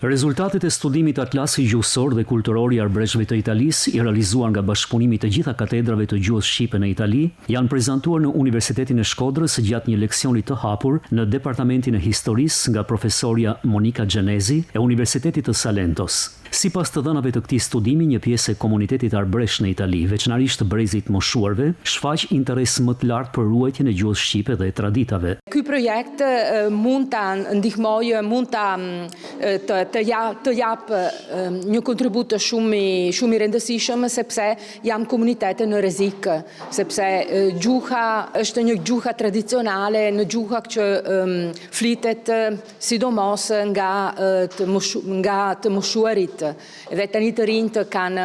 Rezultatet e studimit Atlasi gjuhësor dhe kulturor i arbreshëve të Italisë, i realizuar nga bashkëpunimi të gjitha katedrave të gjuhës shqipe në Itali, janë prezantuar në Universitetin e Shkodrës gjatë një leksioni të hapur në Departamentin e Historisë nga profesorja Monika Gjenezi e Universitetit të Salentos. Sipas të dhënave të këtij studimi, një pjesë e komunitetit arbresh në Itali, veçanërisht të brezit moshuarve, shfaq interes më të lartë për ruajtjen e gjuhës shqipe dhe traditave. Ky projekt mund ta ndihmojë, mund të jap një kontribut shumë i rëndësishëm sepse janë komunitete në rrezik, sepse gjuha është një gjuha tradicionale, në gjuha që flitet sidomos nga të moshuarit. Dhe tani të rinjtë kanë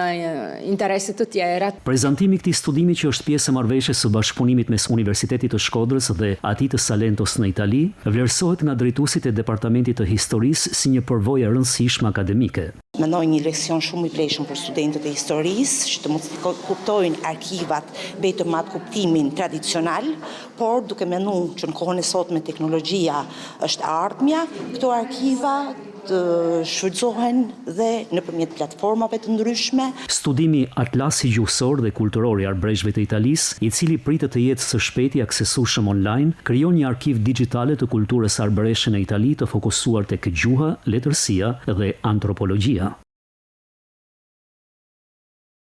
interese të tjera. Prezantimi i këtij studimi, që është pjesë e marrëveshjes së bashkëpunimit mes Universitetit të Shkodrës dhe atij të Salentos në Itali, vlerësohet nga drejtuesit e Departamentit të Historisë si një përvojë e rëndësishme akademike. Mendoj një leksion shumë i vlefshëm për studentët e historisë, që të mos kuptojnë arkivat vetëm atë kuptimin tradicional, por duke menduar që në kohën e sotme teknologjia është ardhmja, këto arkiva të shfrytëzohen dhe nëpërmjet platformave të ndryshme. Studimi Atlasi gjuhësor dhe kulturor i arbreshëve të Italisë, i cili pritet të jetë së shpejti aksesueshëm online, krijon një arkiv digjitale të kulturës arbëreshe në Itali të fokusuar tek gjuha, letërsia dhe antropologjia.